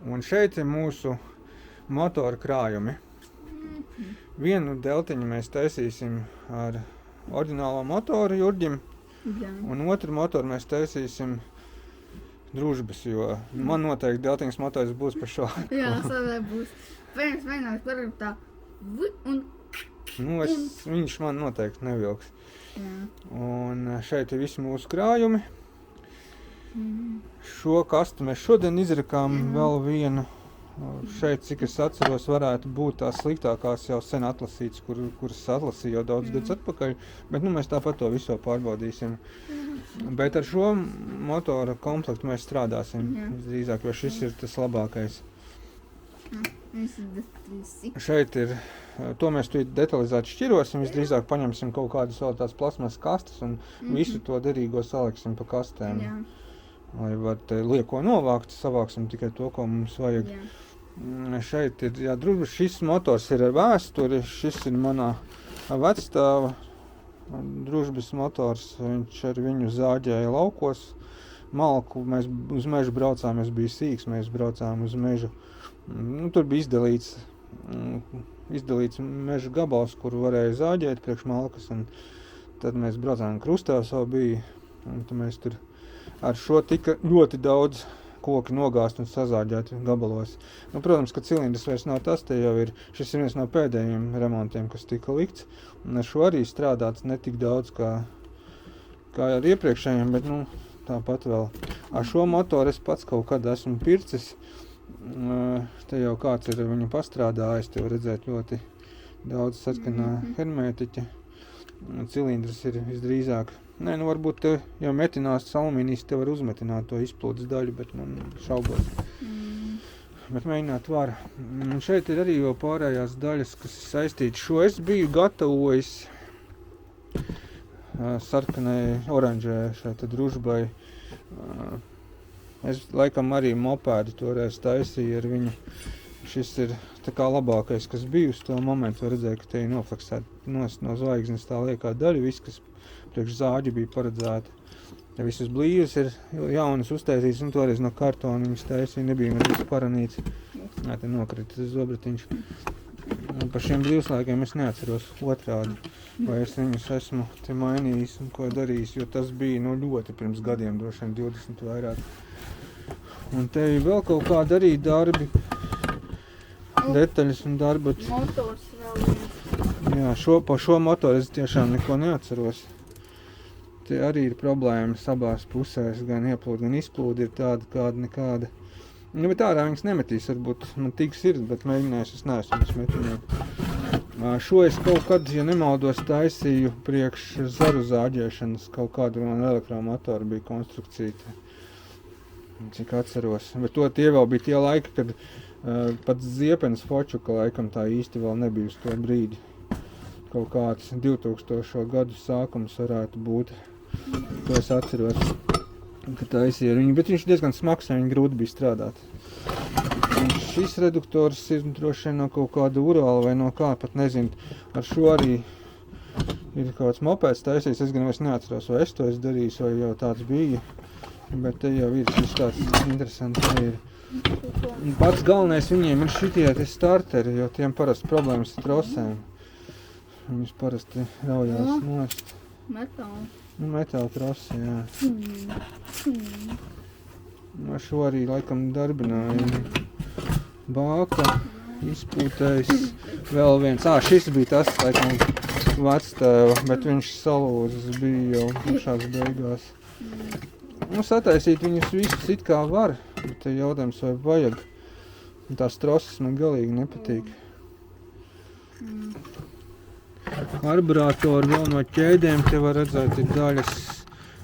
Un šeit ir mūsu motora krājumi. Vienu deltiņu mēs taisīsim ar oriģinālo motoru Jurģim, un otru motoru mēs taisīsim Družbas, jo man noteikti deltiņas motors būs par šo. Jā, savai būs. Vienāks var tā un... Viņš man noteikti nevilks. Jā. Un šeit ir visi mūsu krājumi. Šo kastu mēs šodien izrakām vēl vienu. Šeit, cik es atceros, varētu būt tās sliktākās jau sen atlasītas, kuras atlasīju jau daudz gadus atpakaļ. Bet mēs tāpat to visu pārbaudīsim. Bet ar šo motora komplektu mēs strādāsim drīzāk, jo šis ir tas labākais. Šeit ir, to mēs tu detalizēti šķirosim, visdrīzāk paņemsim kaut kādas vēl tās plasmas kastes un visu to derīgo saliksim pa kastēm. Lai var te lieko novākt, savāksim tikai to, ko mums vajag. Šeit ir, Družbas, šis motors ir ar vēsturi, šis ir manā vecstāva Družbas motors, viņš ar viņu zāģēja laukos. Malku mēs uz mežu braucām, es biju sīks, mēs braucām uz mežu. Tur bija izdalīts meža gabals, kuru varēja zāģēt priekš malkas, un tad mēs braucām krustāvs vēl bija, un tad mēs tur ar šo tika ļoti daudz koki nogāzt un sazāģēt gabalos. Protams, ka cilindrs vairs nav tas, šis ir viens no pēdējiem remontiem, kas tika likts, un ar šo arī strādāts ne tik daudz kā ar iepriekšējiem, bet tāpat vēl. Ar šo motoru es pats kaut kad esmu pircis. Te jau kāds ir viņu pastrādājis, te var redzēt ļoti daudz saskanā hermētiķa. Cilindrs ir visdrīzāk. Varbūt te jau metinās alumīnijas, te var uzmetināt to izplūdes daļu, bet šaubos. Bet mēģināt var. Šeit ir arī jau pārējās daļas, kas ir saistītas. Šo es biju gatavojis sarkanai oranžai šeit Družbai. Es laikam arī mopēdu toreiz taisīju ar viņu. Šis ir tā kā labākais, kas bija uz to momentu. Var redzēt, ka te ir nofleksēta no zvaigznes tā liekā daļa, viss, kas priekš zāģi bija paredzēta. Ja visus blīvas ir jaunas uztaisītas, un toreiz no kartona viņas taisīja, nebija mazliet paranīts. Te nokrita tas zobratiņš. Un par šiem blīvslaikiem es neatceros otrādi, vai es viņus esmu te mainījis un ko darījis, jo tas bija ļoti pirms gadiem, droši vien 20 vairāk. Un te ir vēl kaut kādi arī darbi, detaļas un darbi. Motors vēl viens. Jā, pa šo motoru es tiešām neko neatceros. Te arī ir problēmas abās pusēs, gan ieplūd, gan izplūdi ir tāda, kāda nekāda. Bet ārā viņas nemetīs, varbūt man tik sirds, bet mēģinājis es neesmu viņas metināt. Šo es kaut kad, ja nemaldos, taisīju priekš zaru zāģēšanas, kaut kādu man elektromotoru bija konstrukcija, cik atceros. Bet tie vēl bija tie laiki, kad pat Ziepens Fočuka laikam tā īsti vēl nebija uz to brīdi. Kaut kāds 2000. Gadu sākums varētu būt, to es atceros. Ka taisīja ar viņu, bet viņš diezgan smags, viņu grūti bija strādāt. Un šis reduktors ir droši vien no kaut kāda Urāla vai no kā, pat nezinu. Ar šo arī ir kāds mopēds taisījis, es gan vairs neatceros, vai es to esmu darījis, vai jau tāds bija. Bet te jau ir šis tāds interesants ir. Un pats galvenais viņiem ir šitie starteri, jo tiem parasti problēmas ar trosēm. Viņus parasti raujās nost. Metāli. Metāla trosi, jā. Ar šo arī laikam darbināja Bāka, izpūtējs, vēl viens. Šis bija tas, laikam, vectēva, bet viņš salūzis bija jau pašās beigās. Sataisīt viņus visus it kā var, bet te jautājums vai vajag. Tās troses man galīgi nepatīk. Karburātori vēl no ķēdēm, te var redzēt, ir daļas.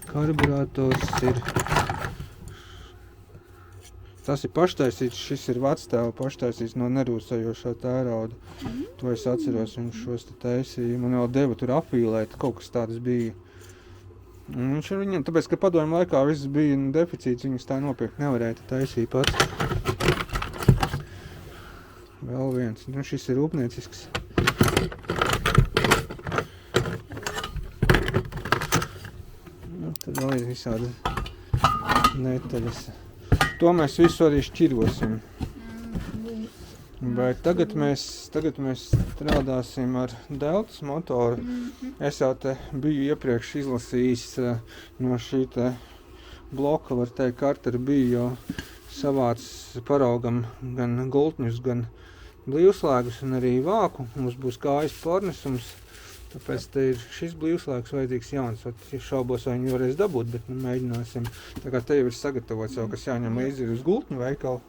Karburātors ir... Tas ir paštaisīts, šis ir vectēva paštaisīts no nerūsējošā tērauda. To es atceros, viņš šos te taisīja. Man vēl deva tur apvīlēt, kaut kas tāds bija. Un viņš ar viņiem, tāpēc, ka padomju laikā viss bija deficīts, viņus tā nopirkt nevarēja taisīt pats. Vēl viens, šis ir rūpniecisks. Tad vēl ir visādi netaļas. To mēs visu arī šķirosim. Bet tagad mēs strādāsim ar deltas motoru. Es jau te biju iepriekš izlasījis no šī te bloka, var teikt, Kartera biju jau savāds paraugam gan gultņus, gan blīvslēgus un arī vāku. Mums būs kājas pārnesums, tāpēc te ir šis blīvslēgs vajadzīgs jauns. Es šaubos, vai viņu varēs dabūt, bet mēģināsim. Tā kā te jau ir sagatavots jau, kas jāņem līdzi uz gultņu veikalu.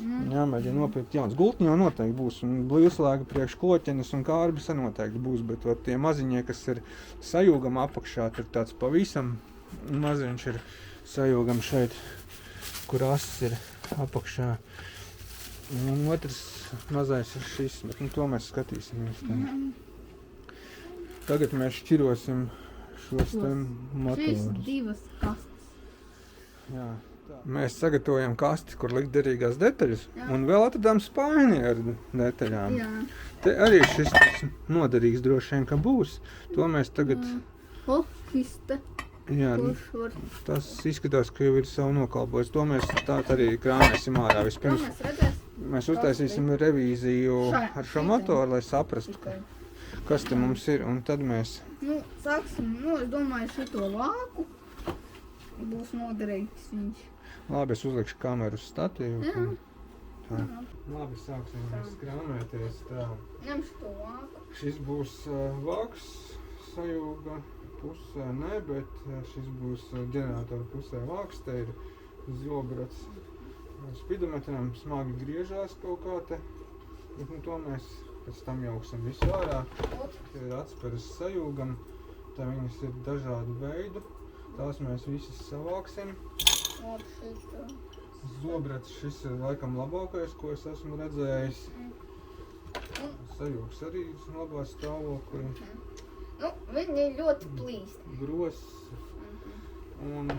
Jāmēģina nopirkt jauns. Gultņi jau noteikti būs, un blīvslēga priekš kloķenes un kārbis noteikti būs, bet tie maziņie, kas ir sajūgam apakšā, tur tāds pavisam maziņš ir sajūgam šeit, kur ass ir apakšā. Un otrs mazais ir šis, bet to mēs skatīsimies. Tagad mēs šķirosim šos te motorus. Šīs divas kastes. Jā. Mēs sagatavojam kasti, kur likt derīgās detaļas, un vēl atradām spaini ar detaļām. Jā. Te arī šis noderīgs droši vien, ka būs. To mēs tagad... Šis te. Jā, tas izskatās, ka jau ir savu nokalpojis. To mēs tā arī krāmēsim ārā. Vispirms mēs uztaisīsim revīziju ar šo motoru, lai saprastu, kas te mums ir, un tad mēs... Sāksim, es domāju, šito vāku. Būs noderīgs viņš. Labi, es uzlikšu kameru uz statīvu. Jā. Tā. Labi, sāksim mēs krāmēties. Tā. Ņemšu to vāku. Šis būs vāks sajūga pusē, ne, bet šis būs ģeneratoru pusē vāks. Te ir zobrats spidometram, smagi griežās kaut kā te. Bet to mēs pēc tam jauksim visu ārā. Te ir atsperes sajūgam. Tā viņas ir dažādu veidu. Tās mēs visas savāksim. Zobrats šis ir laikam labākais, ko es esmu redzējis. Sajūgs arī labā stāvoklī. Viņi ļoti plīst. Gross. Un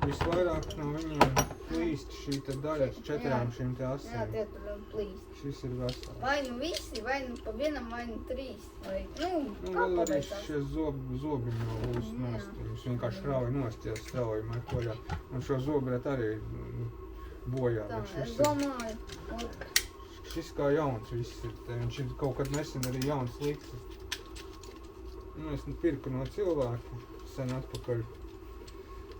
visvairāk no viņiem plīst šī te daļa ar četrām šīm te asīm. Jā, tie tur plīst. Šis ir vesels. Vai nu visi, vai nu pa vienam, vai nu trīs. Vai, vēl arī šie zobiņi no ūs nost. Viņš vienkārši strauji nost, ja strauji mekoļā. Un šo zobret arī bojā. Tā, es domāju. Šis kā jauns viss ir. Viņš ir kaut kad nesen arī jauns liks. Es pirku no cilvēku sen atpakaļ.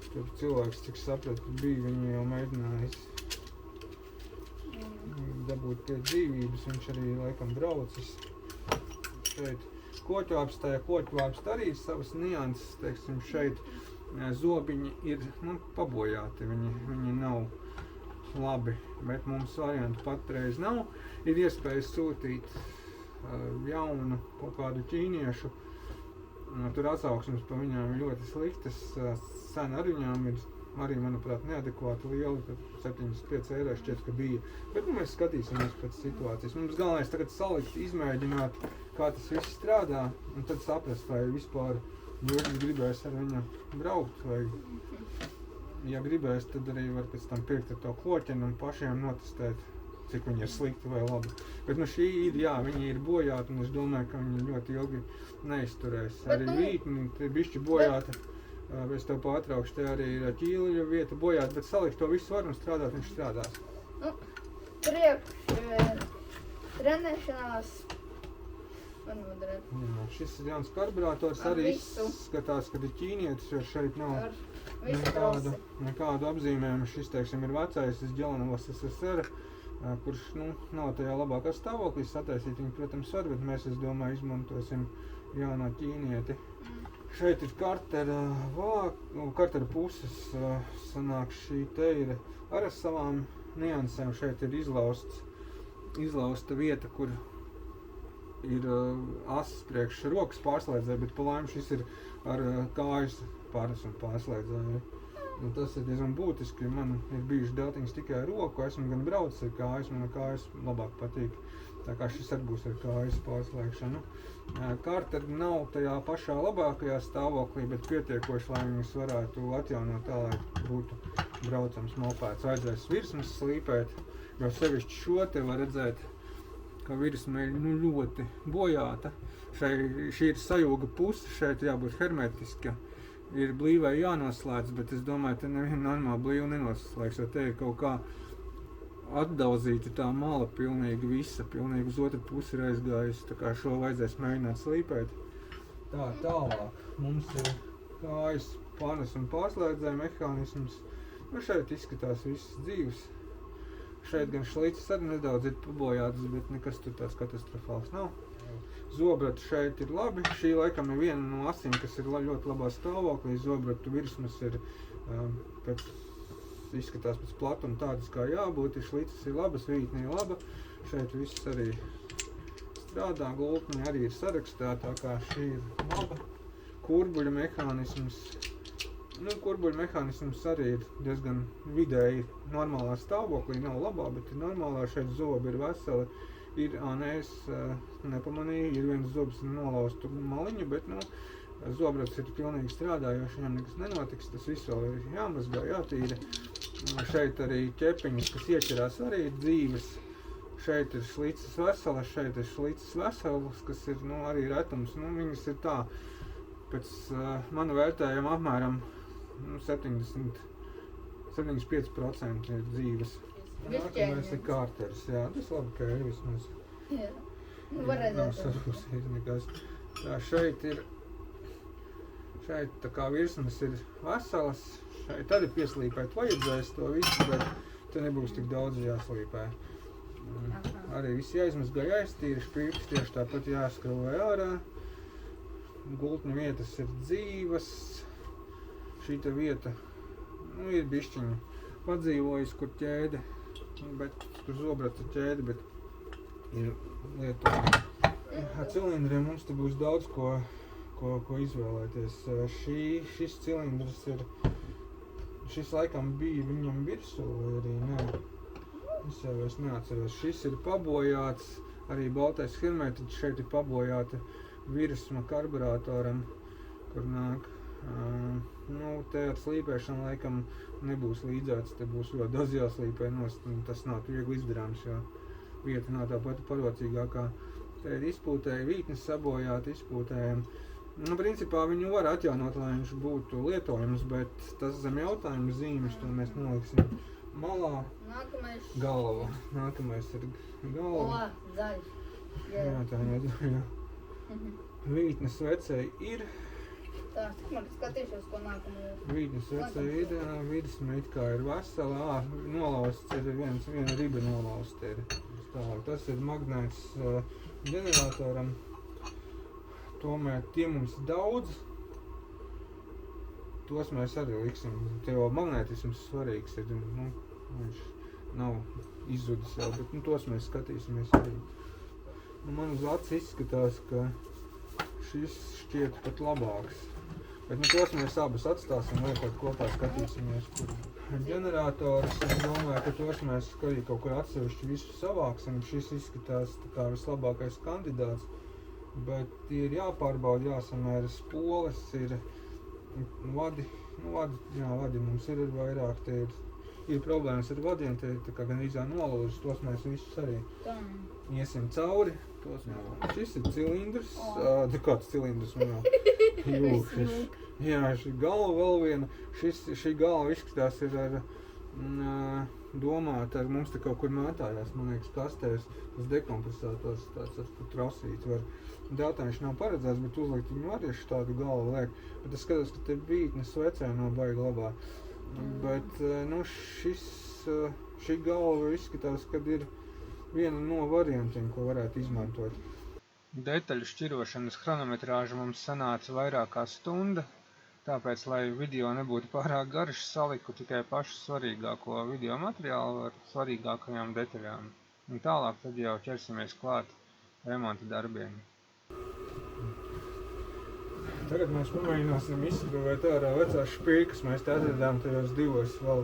Tur cilvēks, cik sapratu, bija viņu jau mēģinājis dabūt pie dzīvības, viņš arī laikam braucis. Šeit kloķvāpst arī savas nianses, teiksim, šeit zobiņi ir pabojāti, viņi nav labi, bet mums variantu patreiz nav. Ir iespējas sūtīt jaunu kaut kādu ķīniešu, tur atsauksmes pa viņām ir ļoti sliktas, cena ar viņām ir arī, manuprāt, neadekvāti liela, 75 eiro šķiet, ka bija. Bet mēs skatīsimies pēc situācijas. Mums galvenais tagad salikt, izmēģināt, kā tas viss strādā, un tad saprast, vai vispār Jurgis gribēs ar viņu braukt, vai, ja gribēs, tad arī var pēc tam pirkt ar to kloķeni un pašiem notestēt, cik viņi ir slikti vai labi. Bet šī ir, jā, viņi ir bojāti, un es domāju, ka viņi ļoti ilgi neizturēs. Arī vītni ir bišķi bojāti. Es tev pārtraukšu, te arī ir ķīļu vieta bojāt, bet salikt to visu var un strādāt, viņš strādās. Trenēšanās var noderēt. Jā, šis ir jauns karburators, arī izskatās, kad ir ķīnietis, jo šeit nav nekādu apzīmējumu. Šis, teiksim, ir vecais Ģelanovas SSR, kurš, nav tajā labākā stāvoklī. Sataisīt viņu, protams, var, bet mēs, es domāju, izmantosim jauno ķīnieti. Šeit ir Kartera puses, sanāk šī te ir ar savām niansēm. Šeit ir izlausta vieta, kur ir asis priekš rokas pārslēdzēja, bet pa laimi šis ir ar kājas pārnesumu pārslēdzēju. Un tas ir diezgan būtiski, man ir bijuši deltiņas tikai ar roku, esmu gan braucis ar kājas, man kājas labāk patīk. Tā kā šis arī būs ar kājas pārslēgšanu. Karteri nav tajā pašā labākajā stāvoklī, bet pietiekoši, lai viņus varētu atjaunot tā, lai būtu braucams mopēds. Vajadzēs virsmas slīpēt, jo sevišķi šo te var redzēt, ka virsma ir ļoti bojāta. Šī ir sajūga puse, šeit jābūt hermetiska. Ir blīvai jānoslēdz, bet es domāju, te nevienu normālu blīvu nenoslēgs, jo te ir kaut kā atdauzīta tā mala pilnīgi visa, pilnīgi uz otru pusi ir aizgājusi, tā kā šo vajadzēs mēģināt slīpēt. Tā, tālāk mums ir kājas panas un pārslēdzēja mehānisms. Nu, šeit izskatās viss dzīves. Šeit gan šlicis arī nedaudz ir pabojātas, bet nekas tur tāds katastrofāls nav. Zobrati šeit ir labi. Šī laikam ir viena no asīm, kas ir ļoti labā stāvoklī. Zobratu virsmas ir izskatās pēc platuma tādas kā jābūt. Šlicis ir labas, vītne ir laba. Šeit viss arī strādā, gultni arī ir sarakstā, tā kā šī ir laba. Kurbuļu mehānisms. Nu, kurbuļu mehānisms arī ir diezgan vidēji normālā stāvoklī, nav labā, bet ir normālā. Šeit zobi ir veseli. Ir, es nepamanīju, ir viens zobs nolaustu maliņu, bet, zobrats ir pilnīgi strādājoši, viņam nekas nenotiks, tas viss vēl ir jāmazgā, jātīra. Šeit arī ķepiņas, kas ieķerās, arī ir dzīves. Šeit ir šlicis veselas, šeit ir šlicis veselas, kas ir, arī retums. Viņas ir tā, pēc manu vērtējumu apmēram 75% ir dzīves. Nākamais ir kārteris, jā, tas labi, ka ir vismaz. Jā, var redzēt. Nav sarūsīt nekas. Tā, šeit tā kā virsmas ir veselas, šeit arī pieslīpēt vajadzēs to visu, bet te nebūs tik daudz jāslīpē. Arī viss jāizmazgā, jāiztīra, špīpes tieši tāpat jāskravē ārā. Gultņu vietas ir dzīvas. Šīta vieta, ir bišķiņa padzīvojusi, kur ķēde, kur zobrata ķēde, bet ir lietojama. Ar cilindriem mums te būs daudz ko izvēlēties. Šis cilindrs ir, šis laikam bija viņam virsū, vai arī nē. Es jau vairs neatceros. Šis ir pabojāts, arī baltais hermetiķis šeit ir pabojāta virsma karburātoram, kur nāk. Te ar slīpēšanu laikam nebūs līdzēts, te būs ļoti daudz jāslīpē nost, tas nav viegli izdarāms, jo vieta nav tā pati parocīgākā. Te ir izpūtēji, vītnes sabojāti izpūtējiem. Principā viņu var atjaunot, lai viņš būtu lietojams, bet tas zem jautājuma zīmes, to mēs noliksim malā. Nākamais. Galva. Nākamais ir galva. Zaļš. Jā, tā jā. Vītnes vecei ir. Tā, man skatīšos, ko nākamo. Vītnes vecei ir, virsma it kā ir vesela, nolausts ir viena riba nolausta ir. Tālāk, tas ir magnēts ģeneratoram. Tomēr tie mums daudz. Tos mēs arī liksim. Te jau magnētisms svarīgs ir, viņš nav izzudis jau, bet tos mēs skatīsimies arī. Man uz acis izskatās, ka šis šķiet pat labāks. Bet tos mēs abas atstāsim, lietot kopā skatīsimies, kur ģenerators. Es domāju, ka tos mēs arī kaut kur atsevišķi visu savāksim. Šis izskatās tā kā vislabākais kandidāts, bet ir jāpārbauda, jāsamēra spoles, ir vadi, vadi mums ir vairāk, te ir problēmas ar vadiem, te tā kā gan izā nolūžas, tos mēs visus arī iesim cauri. Šis ir cilindrs, kāds cilindrs man jau jā, šī galva vēl viena, šī galva izskatās ir ar domāta, mums te kaut kur mētājās, man liekas, kastēs, tas dekompresātors tāds ar trasīt var. Dēltāņš nav paredzēts, bet uzlikt viņu arī tādu galvu liek, bet es skatos, ka te vītnes vecē nav baigi labā. Bet, šī galva izskatās, kad ir viena no variantiem, ko varētu izmantot. Detaļu šķirošanas chronometrāža mums sanāca vairāk kā stunda, tāpēc, lai video nebūtu pārāk garš, saliku tikai pašu svarīgāko video materiālu ar svarīgākajām detaļām. Un tālāk tad jau ķersimies klāt remonta darbiem. Tagad mēs pamēģināsim izskrūvēt ārā vecās špīkas, mēs te atradām tajos divos vēl.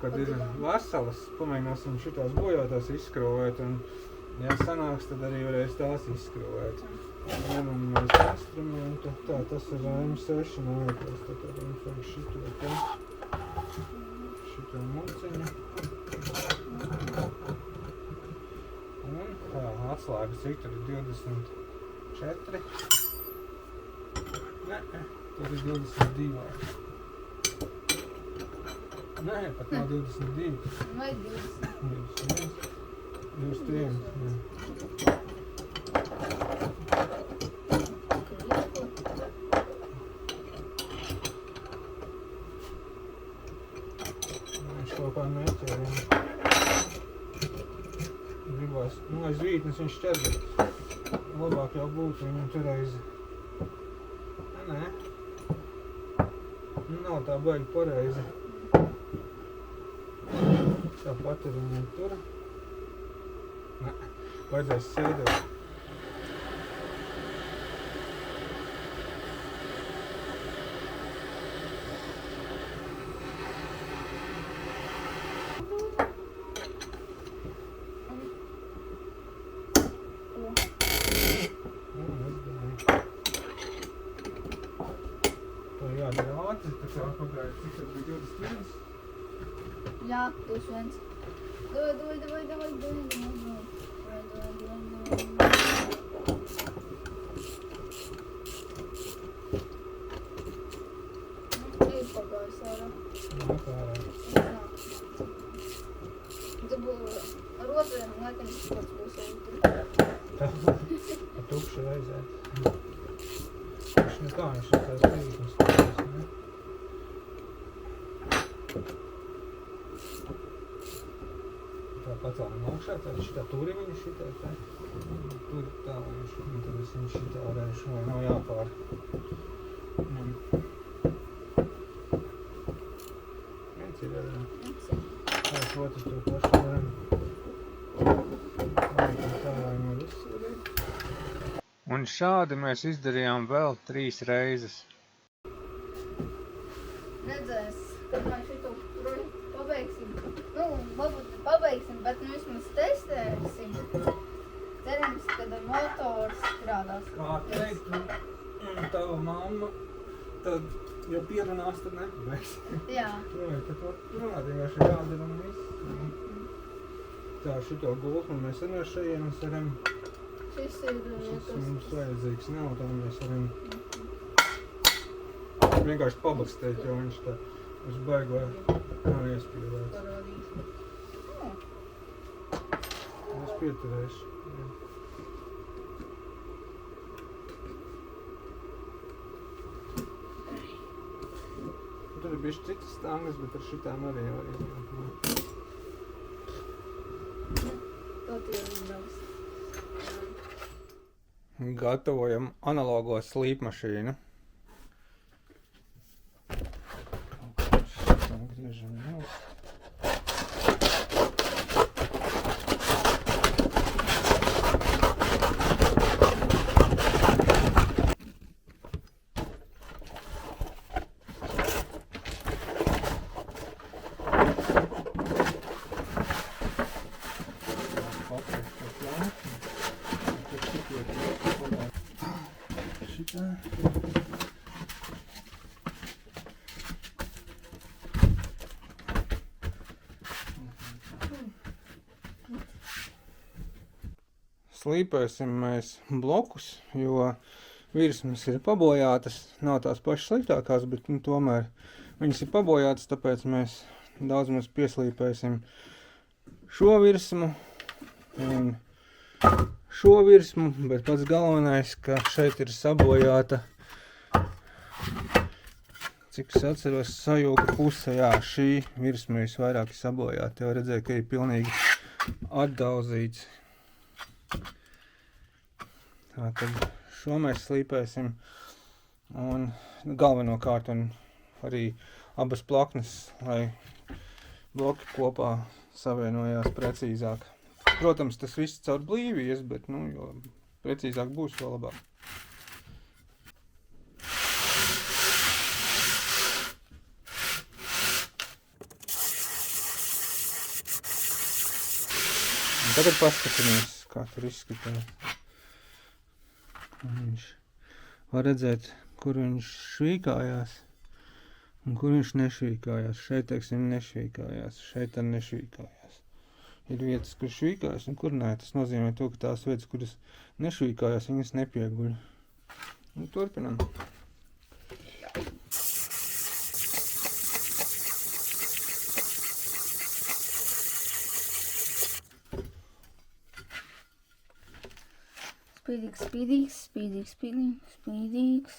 Kad ir veselas, pamēģināsim šitās bojātās izskrūvēt, un, ja sanāks, tad arī varēs tās izskrūvēt. Ņemam mēs instrumentu, tā, tas ir M6 nākās, tad mums vajag šito muciņu. Un tā, atslēgas cik tur ir 24. Nē, tur ir 22. Nē, pat nav 22. Vai 20? 21. 23. Jā. Viņš kaut kā neķēra. Gribās, aiz vītnes viņš ķer, bet labāk jau būtu viņam tur aiz. Nē. Nav tā baigi pareizi. Tāpat ir viņam tur. Nē, vajadzēs sēdēt. To jādara ātri, tā kā pagāja, cik tad bija 21. Jā, 21. Давай. Ir pagājis ārā. Nāk ārā. Jā. Tu būs ar otriem, laikam, tas pats būs arī. Tā, pa tukšu reizēt. Viņš nekā, viņš ir tās tīknes skatās, ne? Tā pacēlam augšā, tad šitā turi viņu šitā, tā. Tur tā, viņš, un tad es viņu šitā varēšu, vai nav jāpār. Viens ir arī. Tāds otrs to pašu daram. Tā viņu var izsūdīt. Un šādi mēs izdarījām vēl 3 reizes. Redzēs, kad mēs šito projektu pabeigsim. Nu, varbūt pabeigsim, bet nu vismaz testēsim. Cerams, kad motors strādās. Kā teiktu, tava mamma, tad, ja pierunās, tad nepabeigs. Jā. Tad to runāt, vienkārši jādara un viss. Tā, šito gultni mēs arī ar šajienes varam. Šis ir Šis mums vajadzīgs nav, tā mēs varam vienkārši pabakstēt, jo viņš tā uz baigo nav iespīlēts. parādīšu. Es pieturēšu. Jā. Tur ir bišķi citas stangas, bet ar šitām arī var izmantot. To tie ir daudz. Gatavojam analogo slīpmašīnu. Griežam nost. Šitā. Slīpēsim mēs blokus, jo virsmas ir pabojātas, nav tās pašas sliktākās, bet tomēr viņas ir pabojātas, tāpēc mēs daudz maz pieslīpēsim šo virsmu un šo virsmu, bet pats galvenais, ka šeit ir sabojāta, cik es atceros, sajūga puse, jā, šī virsma visvairāk ir sabojāta, jau redzēju, ka ir pilnīgi atdauzīts. Tātad šo mēs slīpēsim un galvenokārt un arī abas plaknes, lai bloki kopā savienojās precīzāk. Protams, tas viss caur blīvi ies, bet, nu, jo precīzāk būs, jo labāk. Un tagad paskatāmies, kā tur izskatās. Viņš var redzēt, kur viņš švīkājās un kur viņš nešvīkājās. Šeit, teiksim, nešvīkājās, šeit arī nešvīkājās. Ir vietas, kur švīkājas un kur nē. Tas nozīmē to, ka tās vietas, kuras nešvīkājās, viņas nepieguļ. Un turpinam. spīdīgs.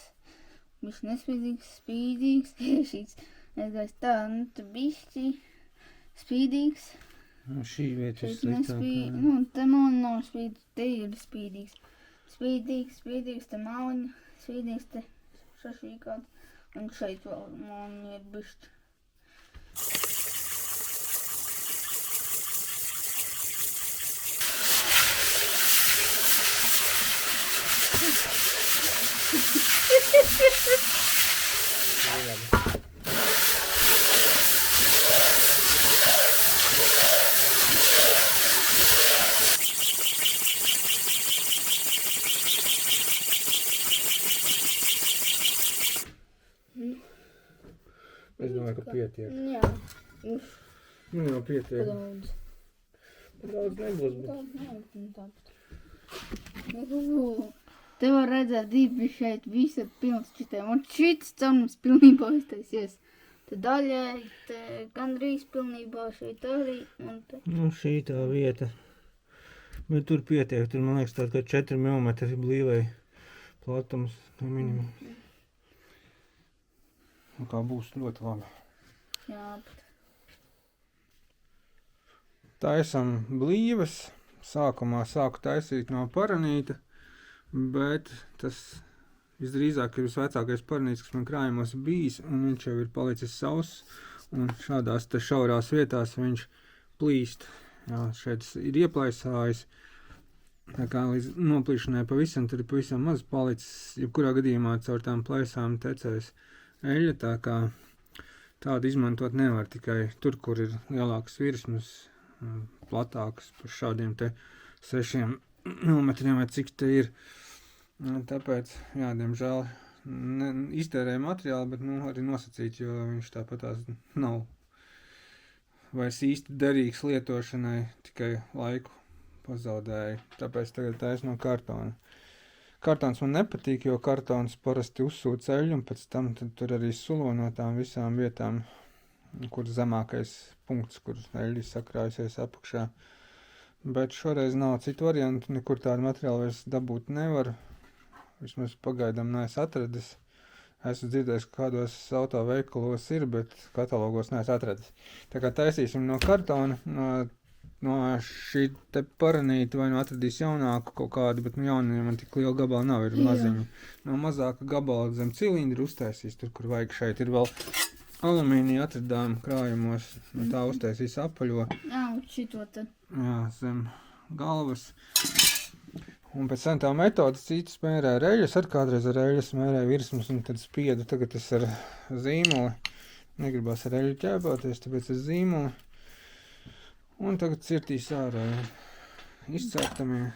Viņš nespīdīgs, spīdīgs. Šīs aizgājis tā, nu tu bišķi spīdīgs. Nu, šī vieta ir Šeit sliktākā. nu, te man nav spīdīgs, te ir spīdīgs. Spīdīgs, te mauņa, spīdīgs, te šašīkāds. Un šeit vēl mauņa ir bišķi. Es domāju, ka pietiek. Jā, Nu jau pietiek. daudz. Daudz nebūs, bet... Daudz nav, tāpat. Te var redzēt, divi šeit visur pilns šitiem. Un šits caurums pilnībā iztaisies. Te daļai, te gandrīz pilnībā šeit arī. Un te. Nu, šī tā vieta. Bet tur pietiek, tur man liekas tāda, ka 4 mm blīvai platums no minimuma. Un kā būs ļoti labi. Jā, Taisam blīves. Sākumā sāku taisīt no paranīta, bet tas visdrīzāk ir visvecākais paranīts, kas man krājumos bijis, un viņš jau ir palicis sauss, un šādās te šaurās vietās viņš plīst. Jā, šeit ir ieplaisājis, tā kā līdz noplīšanai pavisam, tur ir pavisam maz palicis, jebkurā gadījumā caur tām plaisām tecēs eļļa, tā kā tādu izmantot nevar, tikai tur, kur ir lielāks virsmas, platāks par šādiem te 6 mm vai cik te ir. Tāpēc, jā, diemžēl iztērēja materiāli, bet arī nosacīt, jo viņš tāpatās nav vairs īsti derīgs lietošanai, tikai laiku pazaudēja. Tāpēc tagad taisu no kartona. Kartons man nepatīk, jo kartons parasti uzsūc eļļu un pēc tam tur arī sulo no tām visām vietām, kur zemākais punkts, kur eļļa sakrājusies apakšā. Bet šoreiz nav citu variantu, nekur tādu materiālu vairs dabūt nevar. Vismaz pagaidām neesmu atradis. Esmu dzirdējis, ka kādos autoveikalos ir, bet katalogos neesmu atradis. Tā kā taisīsim no kartona, no šī te paranīta vai nu atradīs jaunāku kaut kādu, bet jauniem man tik liela gabala nav, ir maziņi. No mazāka gabala zem cilindru uztaisīs, tur, kur vajag. Šeit ir vēl alumīnija atradām krājumos, no tā uztaisīs apaļo. Jā, šito te. Jā, zem galvas. Un pēc tam tā metodas citas mērē reļas, ar kādreiz ar reļas mērē virsmas un tad spiedu. Tagad es ar zīmoli, negribās ar reļu ķēpāties, tāpēc ar zīmoli. Un tagad cirtīs ārā, izcērtamie,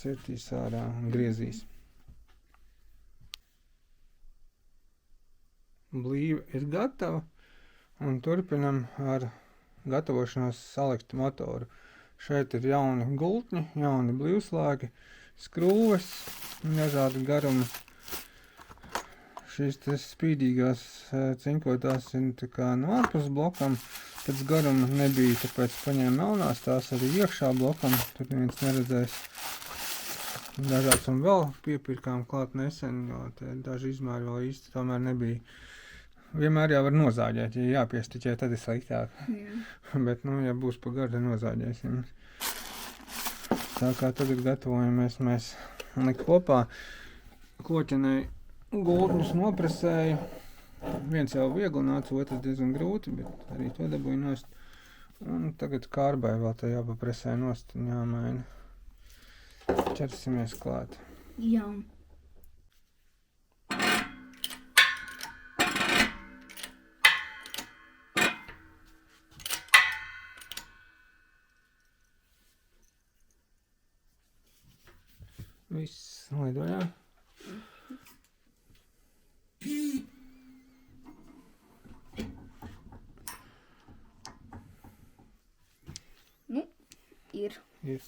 cirtīs ārā un griezīs. Blīve ir gatava un turpinam ar gatavošanos salikt motoru. Šeit ir jauni gultņi, jauni blīvslēgi, skrūves, dažādi garumi. Šīs spīdīgās cinkotās ir tā kā no ārpus blokam, pēc garuma nebija, tāpēc paņēma melnās, tās arī iekšā blokam, tur neviens neredzēs. Dažāds un vēl piepirkām klāt nesen, jo daži izmēri vēl īsti tomēr nebija. Vienmēr jau var nozāģēt, ja jāpiestiķē, tad ir sliktāk. Jā. Bet, ja būs pa garu, tad nozāģēsim. Tā kā tagad gatavojamies mēs likt kopā. Kloķenei gultņus nopresēju. Viens jau viegli nāca, otrs diezgan grūti, bet arī to dabūju nost. Un tagad kārbai vēl tā jāpapresē nost un jāmaina. Ķersimies klāt. Jā. Viss lidojā. Nu, ir. Ir.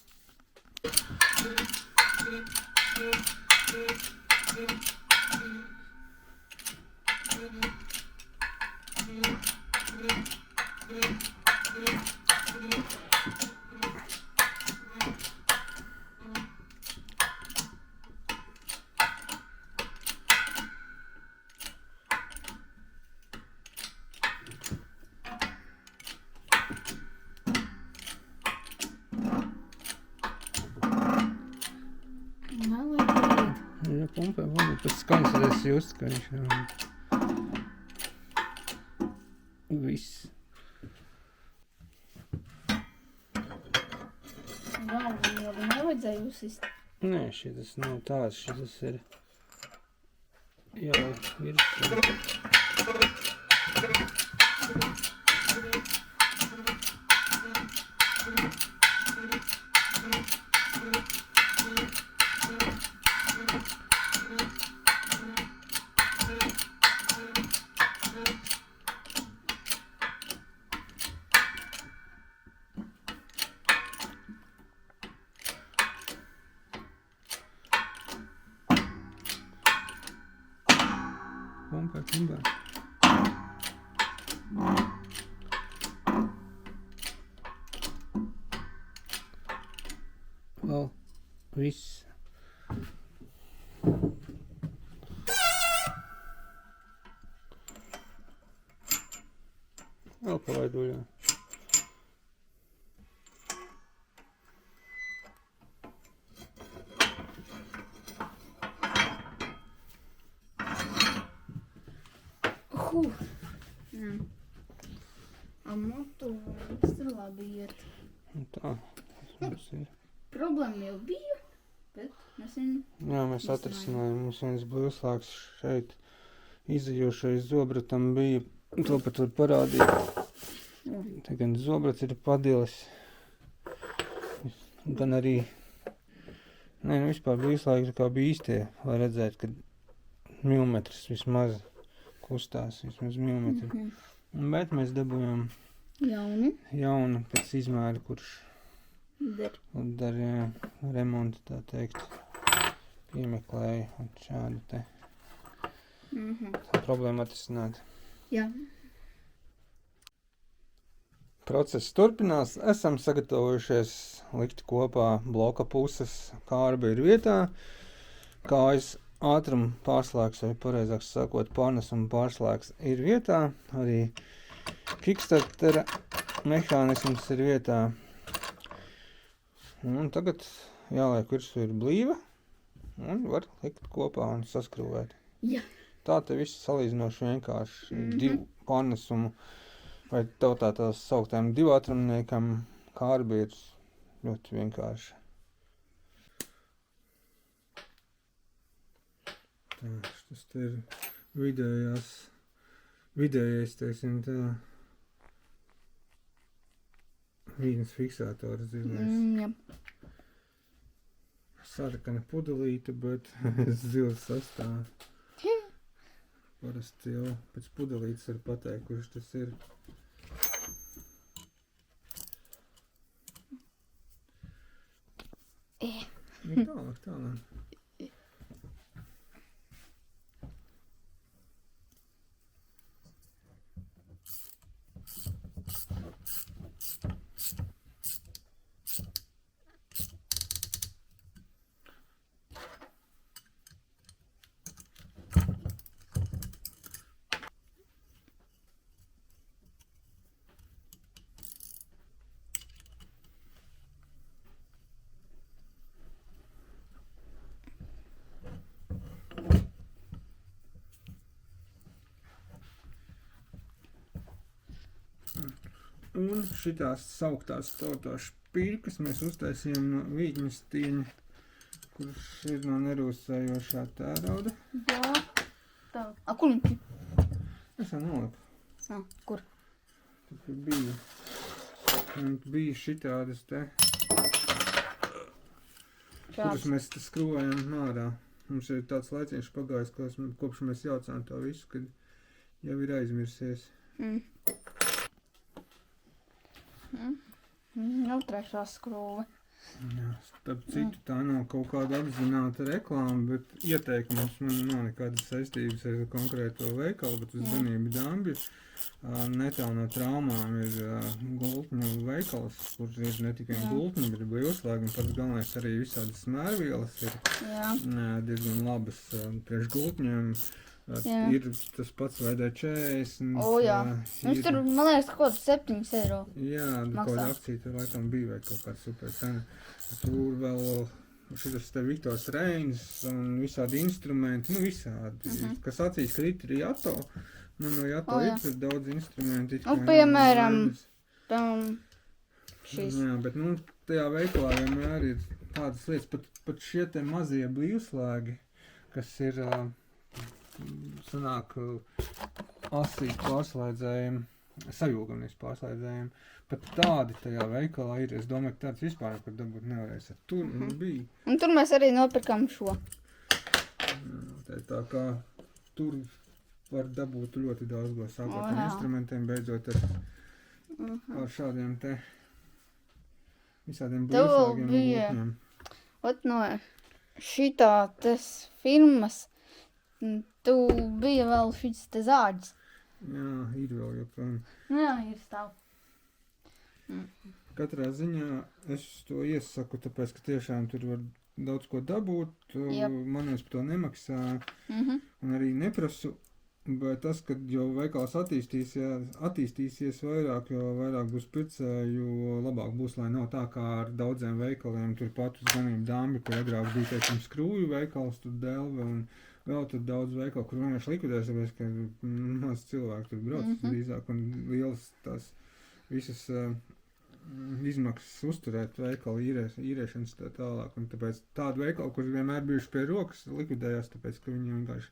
pumpē, varbūt pēc skaņas varēs just, ka viņš jau viss. Galvu jau nevajadzēja uzsist. Nē, šitas nav tāds, šitas ir jau virsū. Pumpē. Vēl viss. Vēl palaid vaļā. Motors tur labi iet. Un tā, tas mums ir. Problēma jau bija, bet mēs viņu... Jā, mēs atrasinājām. Mums viens blīvslāgs šeit izajošais zobratam bija. To pat var parādīt. Te gan zobrats ir padilis. Gan arī... Nē, nu vispār blīvslāgi kā bija īstie. Lai redzētu, ka milimetrs vismaz kustās. Vismaz milimetri. Bet mēs dabūjām jaunu pēc izmēra, kurš dar remontu, tā teikt, piemeklēja un šādu te problēmu atrisināt. Jā. Process turpinās. Esam sagatavojušies likt kopā bloka puses. Kārba ir vietā. Kājas ātruma pārslēgs, vai pareizāk sakot, pārnesuma pārslēgs ir vietā. Arī kickstartera mehānisms ir vietā. Un tagad jāliek virsū ir blīva un var likt kopā un saskrūvēt. Jā. Tā te viss salīdzinoši vienkārši. Divu pārnesumu vai tautā tās sauktēm divu ātrumniekam kārba ir ļoti vienkārši. Tā, tas te ir vidējais, teiksim tā, vīnas fiksātors zilais. Jā. Sarkana pudelīte, bet zils sastāv. Parasti jau pēc pudelītes var pateikt, kurš tas ir. Tālāk. Un šitās sauktās tautās špīrkas mēs uztaisījām no vīģņa stieņa, kurš ir no nerūsējošā tērauda. Jā. Tā. A, kur viņš? Es jau noliku. Kur? Tur bija. Un bija šitādas te, kuras mēs te skrūvējām ārā. Mums ir tāds laiciņš pagājis, kopš mēs jaucām to visu, kad jau ir aizmirsies. Jau trešā skrūve. Jā, starp citu, tā nav kaut kāda apzināta reklāma, bet ieteikums man nav nekādas saistības ar konkrēto veikalu, bet uz Danību Dambi netālu no Traumām ir gultņu veikals, kur ir ne tikai gultņi, bet blīvslāgi, un pats galvenais arī visādas smērvielas ir diezgan labas priekš gultņiem. Ir tas pats VD40. Jā. Viņš tur, man liekas, kaut kāds 7 eiro. Jā, kaut kāda akcija tur laikam bija vai kaut kāda super cena. Tur vēl Šitas te Viktors Reins un visādi instrumenti, nu visādi, kas acīs krīt ir Jato. Man no Jato ir tur daudz instrumenti. Piemēram, šis. Jā, bet, nu, tajā veikalā vienmēr ir tādas lietas, pat šie te mazie blīvslēgi, kas ir, sanāk, asīt pārslēdzējiem, sajūgamies pārslēdzējiem. Pat tādi tajā veikalā ir. Es domāju, ka tāds vispār nekur dabūt nevarēs. Tur bija. Un tur mēs arī nopirkam šo. Tā kā tur var dabūt ļoti daudz go sākot ar instrumentiem, beidzot ar šādiem te visādiem blīvslēgiem un būtņiem. Ot no šitā tas filmas, tu bija vēl šis te zāģis. Jā, ir vēl joprojām. Jā, ir stāv. Katrā ziņā es to iesaku, tāpēc, ka tiešām tur var daudz ko dabūt. Man es par to nemaksā un arī neprasu. Bet tas, kad jau veikals attīstīsies vairāk, jo vairāk būs pircēju, jo labāk būs, lai nav tā kā ar daudziem veikaliem. Turpat uz ganību Dāmbi, kur agrāk bija, teikam, skrūju veikals, tur Delve un vēl tur daudz veikalu, kur vienkārši likvidēs, tāpēc, ka maz cilvēku tur brauc drīzāk un lielas tās visas izmaksas uzturēt veikalu īrēšanas tā tālāk. Un tāpēc tādu veikalu, kur vienmēr bijuši pie rokas, likvidējās, tāpēc, ka viņi vienkārši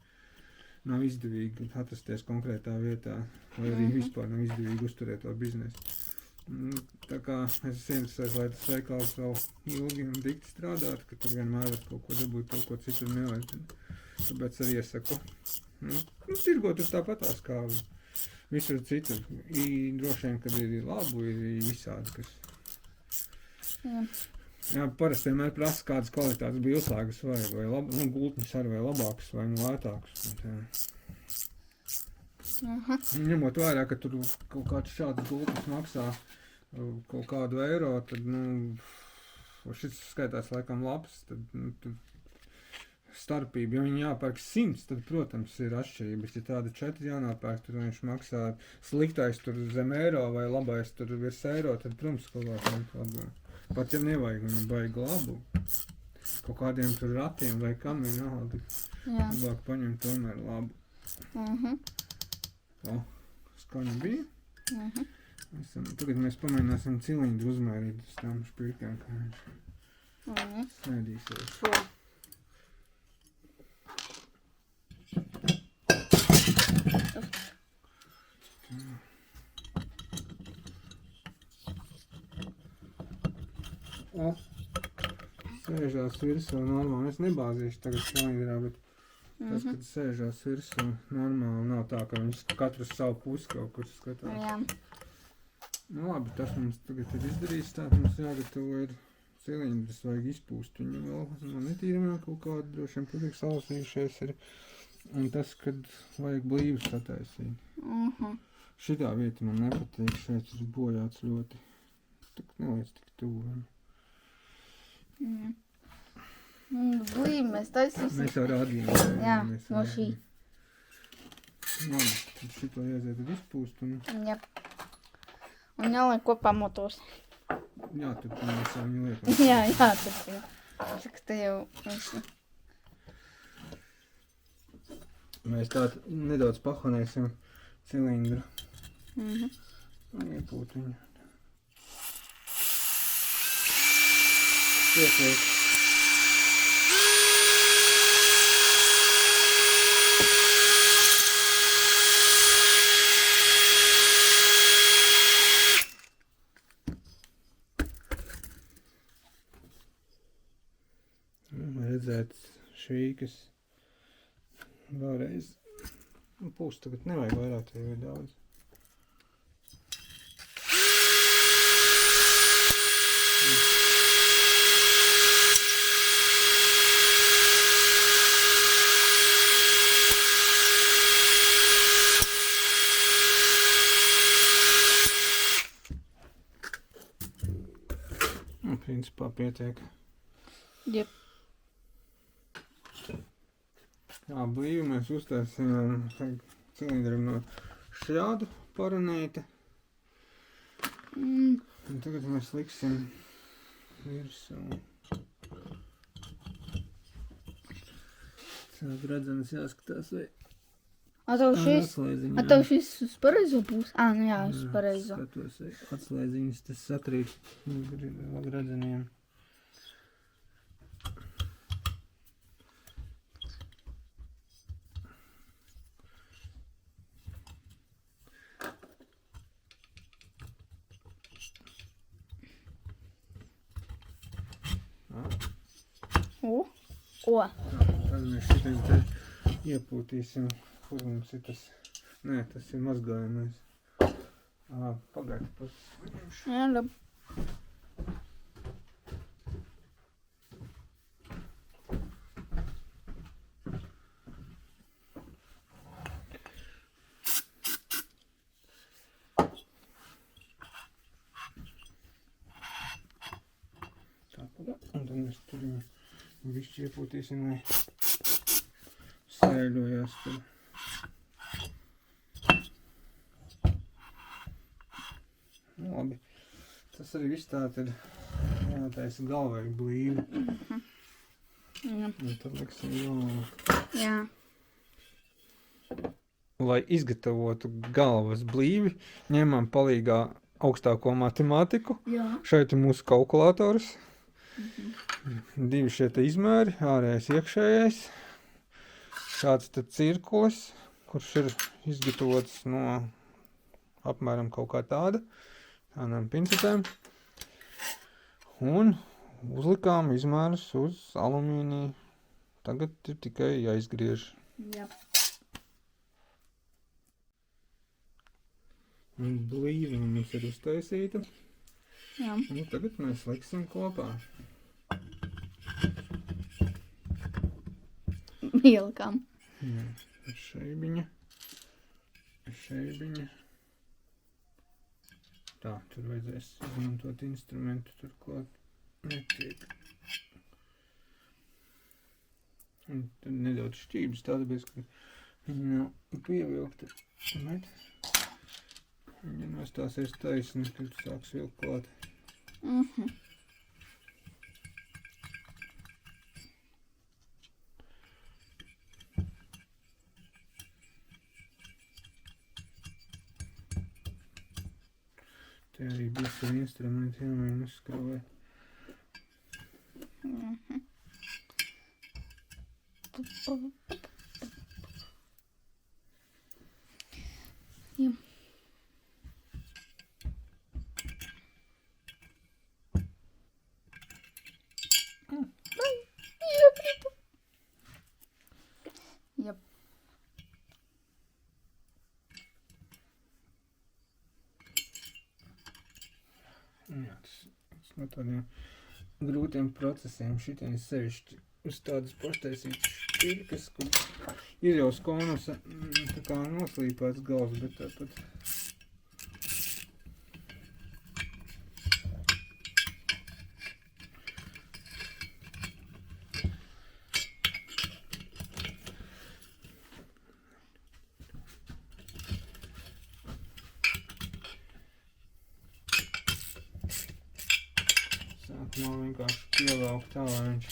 nav izdevīgi atrasties konkrētā vietā, vai arī vispār nav izdevīgi uzturēt to biznesu. Tā kā es esmu interesēs, lai tas veikals vēl ilgi un dikti strādāt, ka tur vienmēr var kaut ko dabūt, kaut ko citur nevajag. Tāpēc arī iesaku. Tirgot uz tāpatās kā visur citur. Droši vien, kad ir labu, ir visādi, kas... Jā, parasti vienmēr prasa kādas kvalitātes blīvslēgas vai gultnes arī vai labākas vai lētākas. Ņemot vērā, ka tur kaut kāds šāds gultnes maksā kaut kādu eiro, tad, šis skaitās laikam labs, tad starpība. Ja viņi jāpērk 100, tad, protams, ir atšķirības. Ja tāda 4 jānāpērk, tad viņš maksā sliktais tur zem eiro vai labais tur virs eiro, tad, protams, kaut kā pat ja nevajag viņu baigi labu, kaut kādiem tur ratiem vai kam vienalga, labāk paņemt tomēr labu. Skaņa bija. Tagad mēs pamēģināsim cilindru uzmērīt uz tām špirkēm, kā viņš sēdīsies. Sēžās virsū normāli. Es nebāzīšu tagad cilindrā, bet tas, kad sēžās virsū normāli, nav tā, ka viņš katru savu pusi kaut kur skatās. Jā. Labi, tas mums tagad ir izdarīts, tā mums jāgatavo ir cilindrs, vajag izpūst viņu vēl. No netīrumā kaut kādu droši vien patīk salasījušies ir. Un tas, kad vajag blīvus sataisīt. Šitā vieta man nepatīk, šeit ir bojāts ļoti. Tak neliec tik tuvu. Blīvi mēs taisīsim. Mēs jau rādījām. Jā, no šī. Labi, tad šito jāiziet izpūst un... Jā. Un jāliek kopā motors. Jā, tur mēs jau viņu liekam. Jā, tur jau. Saka, te jau visu. Mēs tādu nedaudz pahonēsim cilindru. Un iepūt viņu. Pieklīt. Redzēt švīkas vēlreiz. Pūst tagad nevajag vairāk, tev ir daudz. Principā pietiek. Jep. Jā, blīvi mēs uztaisījām cilindram no šādu paranīti. Un tagad mēs liksim virsū Sāk redzenes jāskatās, vai Tev šis uz pareizo pusi? Nu jā, uz pareizo. Skatos, vai atslēdziņas tas sakrīt redzeniem. Tad mēs šitiem te iepūtīsim, kur mums ir tas, nē, tas ir mazgājamais. Pagaidi, paņemšu. Jā, labi. Tā, un tad mēs tur višķi iepūtīsim, lai sēļojās tur. Labi. Tas arī viss tā tad jātaisa galvai blīvi. Jā. Un tad liksim galvu. Jā. Lai izgatavotu galvas blīvi, ņemam palīgā augstāko matemātiku. Jā. Šeit ir mūsu kalkulators. Divi šie te izmēri, ārējais, iekšējais. Šāds te cirkulis, kurš ir izgatavots no apmēram kaut kā tāda. Tādām pincetēm. Un uzlikām izmērus uz alumīniju. Tagad ir tikai jāizgriež. Jā. Un blīvi mums ir uztaisīta. Jā. Un tagad mēs liksim kopā. Ielikām. Jā, šeibiņa. Šeibiņa. Tā, tur vajadzēs izmantot instrumentu turklāt. Netiek. Un tad nedaudz šķības tāpēc, ka viņa nav pievilkta. Bet viņa nostāsies taisni, kad sāks vilkt klāt. Te arī bija savi instrumenti jāmēģina uzskravēt. Jā. Jā. Jā, tas no tādiem grūtiem procesiem šitien sevišķi uz tādas paštaisītas šķirkas, kur ir jau skonus tā kā noslīpēts gals, bet tāpat. Sākumā vienkārši pievelk tā, lai viņš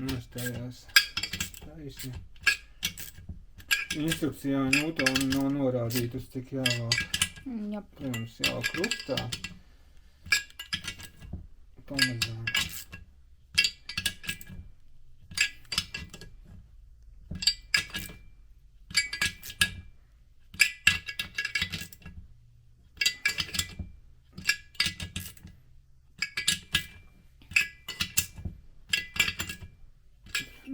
nostājās taisni. Instrukcijā Newtoni nav norādīta uz cik jāvelk. Jā. Protams, jāvelk krustā. Pamazām.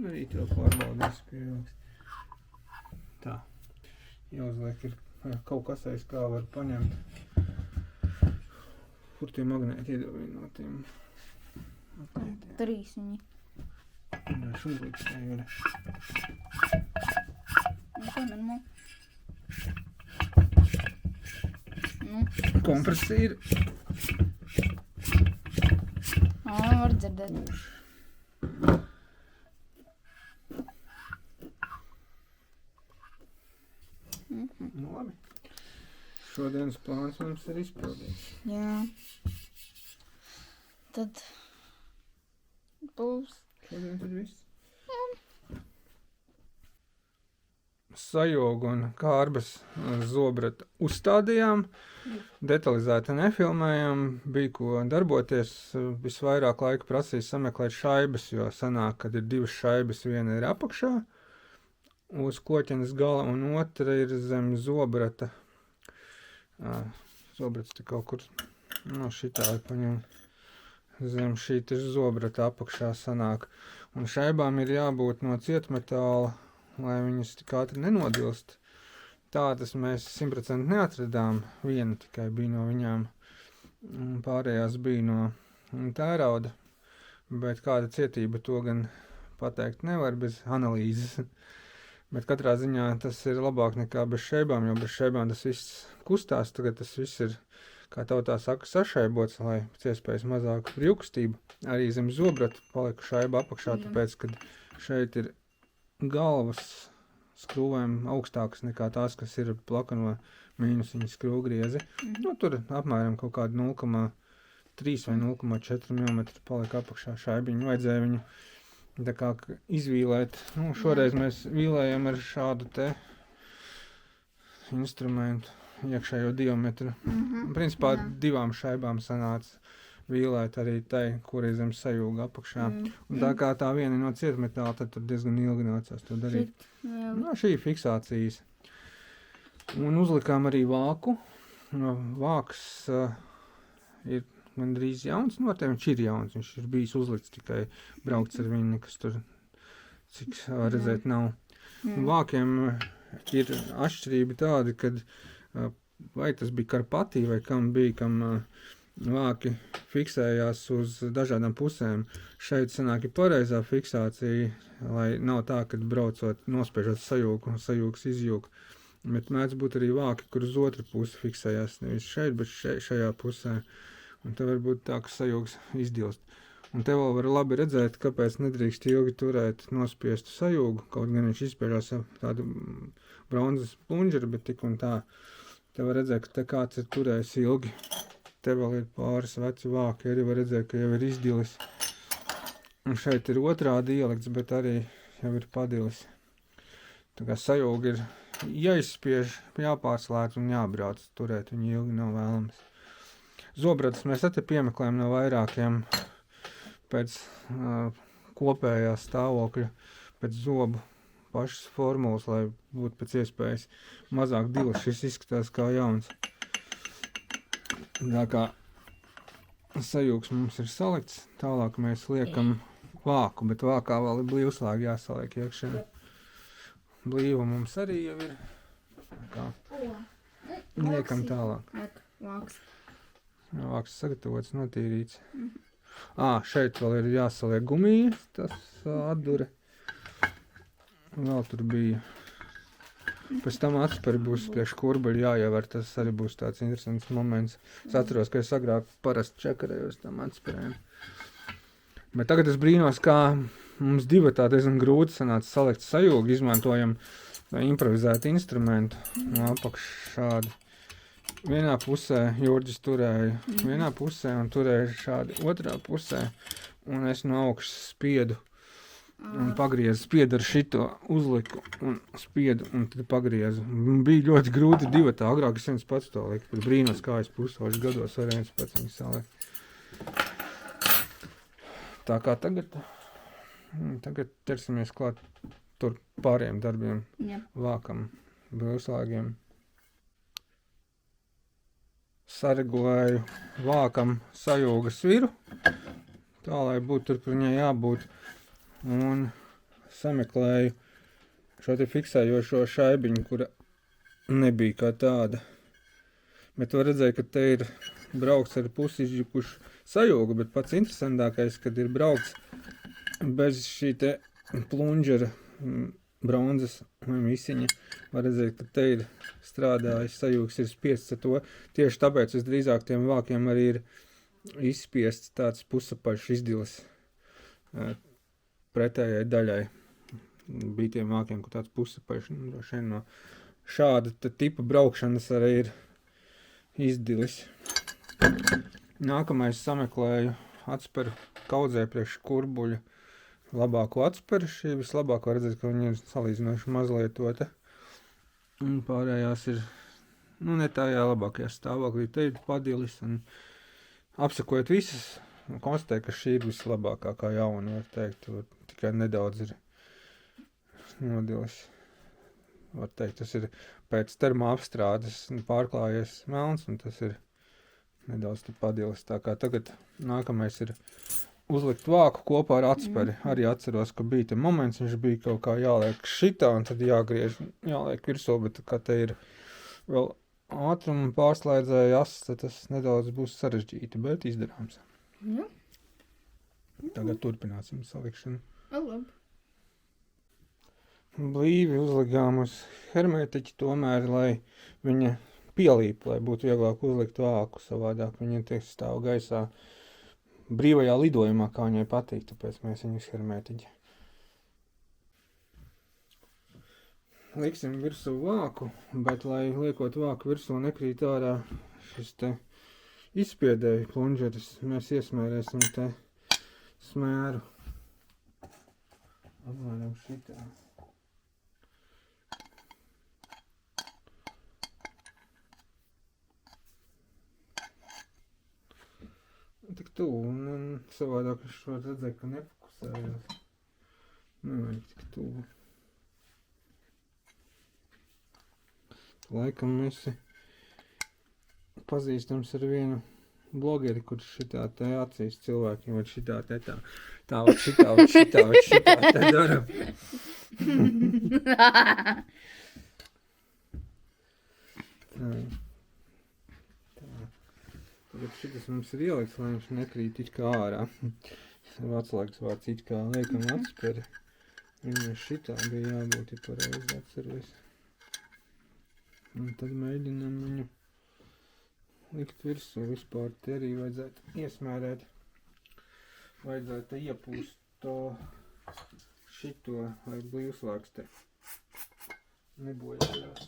Arī tev pārbaudīs pievilks. Tā. Jāuzliek ir kaut kas aiz kā var paņemt. Kur tie magnēti iedavīja no tiem magnētiem? 3 viņi. Vienkārši uzlikt šajā. Ko normāli? Kompresīri. Var dzirdēt. Nu labi. Šodienas plāns mums ir izpildīts. Jā. Tad būs. Šodien tad viss. sajogu un kārbas zobrata uzstādījām. Detalizēti nefilmējām, bija ko darboties. Visvairāk laika prasīja sameklēt šaibas, jo sanāk, kad ir 2 šaibas, viena ir apakšā uz koķenes gala un otra ir zem zobrata. Zobrats te kaut kur, šitā paņem. Zem šī ir zobrata apakšā sanāk. Un šaibām ir jābūt no cietmetāla, lai viņas tik ātri nenodilst. Tādas mēs 100% neatradām, viena tikai bija no viņām, pārējās bija no tērauda, bet kāda cietība to gan pateikt nevar bez analīzes. Bet katrā ziņā tas ir labāk nekā bez šaibām, jo bez šaibām tas viss kustās, tagad tas viss ir, kā tautā saka, sašaibots, lai pēc iespējas mazāk rjukstība. Arī zem zobrata palika šaiba apakšā, tāpēc, kad šeit ir galvas skrūvēm augstākas nekā tās, kas ir plakano mīnusiņu skrūvgriezi. Tur apmēram kaut kādu 0,3 vai 0,4 mm palika apakšā šaibiņu. Vajadzēja viņu tā kā izvīlēt. Šoreiz mēs vīlējam ar šādu te instrumentu, iekšējo diametru. Principā 2 šaibām sanāca vīlēt arī tai, kur ir zem sajūga apakšā. Un tā kā tā viena no cietmetāla, tad tur diezgan ilgi nācās to darīt. Šī ir fiksācijas. Un uzlikām arī vāku. Vāks ir gandrīz jauns, viņš ir jauns. Viņš ir bijis uzlikts, tikai braukts ar viņu, nekas tur, cik redzēt, nav. Vākiem ir atšķirība tāda, kad vai tas bija Karpatī vai kam vāki fiksējās uz dažādām pusēm. Šeit sanāk ir pareizā fiksācija, lai nav tā, kad braucot nospiežot sajūgu, sajūgs izjūg. Bet mēdz būt arī vāki, kur uz otru pusi fiksējās, nevis šeit, bet šajā pusē. Un te var būt tā, ka sajūgs izdilst. Un te vēl var labi redzēt, kāpēc nedrīkst ilgi turēt nospiestu sajūgu, kaut gan viņš izspiežās tādu bronzas plunžeri, bet tik un tā. Te var redzēt, ka te kāds ir turējis ilgi. Te vēl ir pāris veci vāki, arī var redzēt, ka jau ir izdilis. Un šeit ir otrādi ielikts, bet arī jau ir padilis. Tā kā sajūga ir jāizspiež, jāpārslēdz un jābrauc. Turēt viņu ilgi nav vēlams. Zobratus mēs te piemeklējam no vairākiem pēc kopējā stāvokļa, pēc zobu pašas formulas, lai būtu pēc iespējas mazāk dilis. Šis izskatās kā jauns. Tā kā sajūgs mums ir salikts, tālāk mēs liekam vāku, bet vākā vēl ir blīvslāgi jāsaliek iekšā. Blīva mums arī jau ir. Liekam tālāk. Vāks sagatavots, notīrīts. Šeit vēl ir jāsaliek gumijas, tas atdure. Vēl tur bija. Pēc tam atsperi būs priekš kurbaļi jāiever, tas arī būs tāds interesants moments. Es atceros, ka es agrāk parasti čakarējos tam atsperēm. Bet tagad es brīnos, kā mums divatā diezgan grūti sanāca salikt sajūgu, izmantojam improvizētu instrumentu no apakš šādi. Vienā pusē Jurģis turēja vienā pusē un turēja šādi otrā pusē, un es no augšas spiedu. Un pagriezu, spiedu ar šito uzliku un spiedu un tad pagriezu. Bija ļoti grūti divatā, agrāk es viens pats to liku, bet brīnos, kā es pusošs gados var viens pats viņu salikt. Tā kā tagad ķersimies klāt tur pāriem darbiem, vākam, blīvslāgiem. Saregulēju vākam sajūga sviru, tā lai būtu tur, kur viņai jābūt. Un sameklēju šo te fiksējošo šaibiņu, kura nebija kā tāda. Bet var redzēt, ka te ir braukts ar pusi izjukušu sajūgu, bet pats interesantākais, kad ir braukts bez šī te plunžera bronzas vai misiņa. Var redzēt, ka te ir strādājis, sajūgs ir spiests ar to. Tieši tāpēc visdrīzāk tiem vākiem arī ir izspiests tāds pusapaļš izdilis pretējai daļai. Bija tiem vākiem, kur tāds pusapaļš, no šāda tipa braukšanas arī ir izdilis. Nākamais sameklēju atsperu kaudzē priekš kurbuļa labāko atsperu. Šī vislabāk var redzēt, ka viņa ir salīdzinoši mazlietota. Un pārējās ir, nu, ne tajā labākajā stāvoklī. Te ir padilis un apsakojot visas, konstatēju, ka šī ir vislabākā kā jauna, var teikt. Tur tikai nedaudz ir nodilis. Var teikt, tas ir pēc termoapstrādes pārklājies melns, un tas ir nedaudz padilis. Tā kā tagad nākamais ir uzlikt vāku kopā ar atsperi. Arī atceros, ka bija te moments, viņš bija kaut kā jāliek šitā, un tad jāgriež, jāliek virsū, bet kā te ir vēl ātruma pārslēdzēja ass, tad tas nedaudz būs sarežģīti, bet izdarāms. Jā. Tagad turpināsim salikšanu. Labi. Blīvi uzlikām uz hermētiķi tomēr, lai viņa pielīp, lai būtu vieglāk uzlikt vāku, savādāk viņa tiek stāv gaisā brīvajā lidojumā, kā viņai patīk, tāpēc mēs viņu uz hermētiķi. Liksim virsū vāku, bet lai liekot vāku virsū nekrīt ārā šis te izspiedēja plunžeris, mēs iesmērēsim te smēru. Apmēram šitā. Tik tuvu, un savādāk es var redzēt, ka nefokusējās. Nevajag tik tuvu. Laikam mēs pazīstams ar vienu blogeri, kurš šitā te acīs cilvēkiem, var šitā te tā var šitā te dara. Tagad šitas mums ir ielikts, lai viņš nekrīt it kā ārā. Atslēgas vārds it kā liekam atsperi. Viņam šitā bija jābūt pareizi atceries. Un tad mēģinām viņu likt virsū. Vispār te arī vajadzētu iesmērēt. Vajadzētu iepūst to šito, lai blīvslāgs te nebojājās.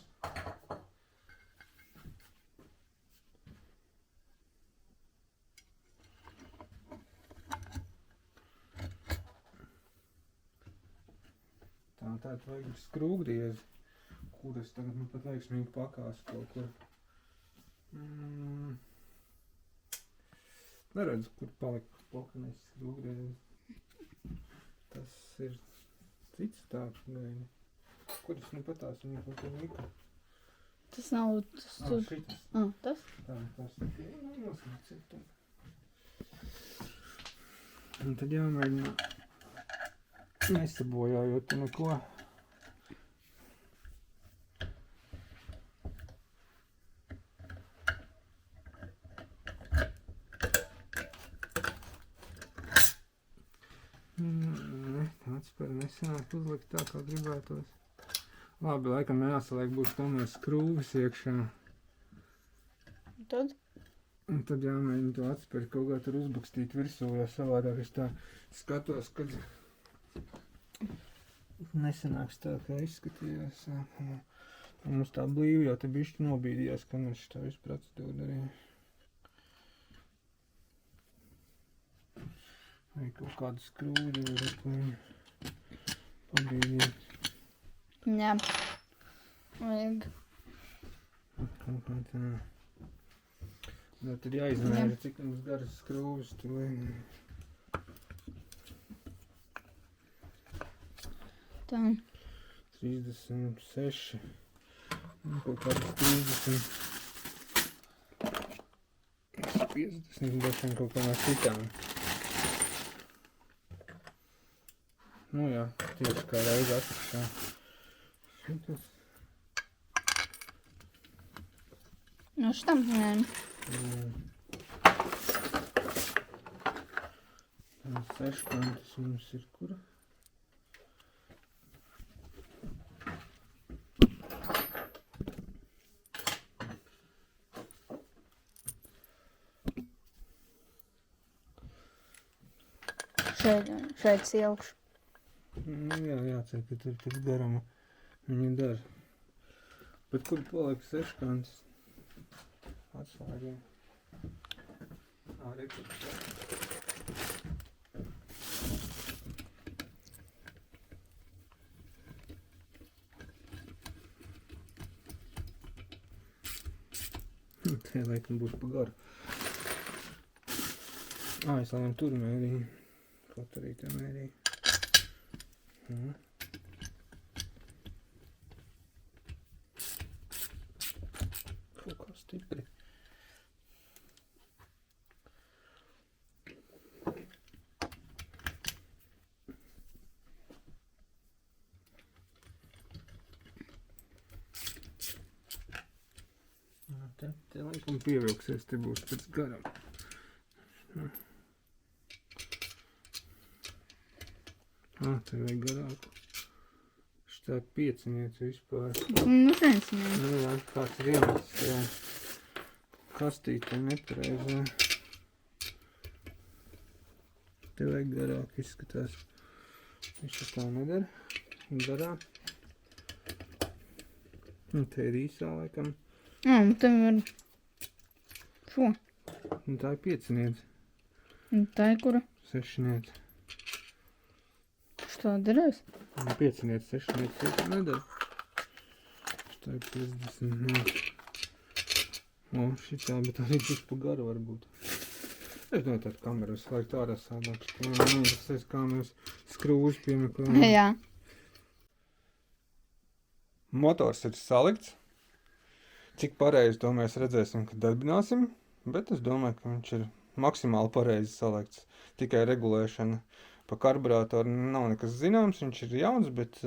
Tātad vajag skrūgriezi, kuras tagad man pat veiksmīgi pakās kaut kur. Neredzu, kur palika pokanais skrūgriezi. Tas ir cits tāds gaini. Kuras nu patās viņa kaut kur nika? Tas nav tas tur. Šitas. Tas? Tā, tas ir. Noslēdz to. Un tad jāmēģina nesabojājot neko. Atspēr nesanāk uzlikt tā, kā gribētos. Labi, laikam jāsaliek būs tomēr skrūvis iekšā. Tad? Un tad jāmēģina to atspēri kaut kā tur uzbakstīt virsū, jo savādāk es tā skatos, kad nesanāks tā, kā izskatījās. Mums tā blīvi jau te bišķi nobīdījās, ka mēs tā visu procedūru darīja. Vai kaut kādu skrūdi var ko viņu pabīdīt. Jā. Vajag. Kaut kā tā. Tad ir jāizmēra, cik mums garas skrūvis tur vajag. Tā. 36. Un kaut kādas 30. 50. Dažiem kaut kā no citām. Nu jā, tieši kā reiz atpakšā. Šitas. No šitam? Nē. Tā seškantis mums ir kura? Šeit silkšu. Jā, jācer, ka tur tik garama viņa dara. Bet kur paliek seškantis? Atslēgiem. Arī tur. Jā, laikam būs pa garu. Es laikam tur mērīju. Kaut arī te mērīju. Kaut kā stipri. Te laikam pievilksies, te būs pēc garam. Te vajag garāku. Šitā piecinieci vispār. Nu, taisnība. Nu jā, kāds ir iemetis tajā kastītē nepareizē. Te vajag garāk izskatās. Viņš tā nedara. Garāk. Un te ir īsā laikam. Un tev ir šo. Un tā ir piecinieci. Un tā ir kura? Sešinieci. Šitā derēs? Un piecinieci, sešinieci tā nedara. Šitā ir 50. O, šitā, bet arī tik pa garu varbūt. Es domāju, tādu kameru slēgt ārā sādāk. Neinteresēs, kā mēs skrūzi piemeklējam. Jā. Motors ir salikts. Cik pareizi to mēs redzēsim, kad darbināsim, bet es domāju, ka viņš ir maksimāli pareizi salikts. Tikai regulēšana pa karburātoru nav nekas zināms, viņš ir jauns, bet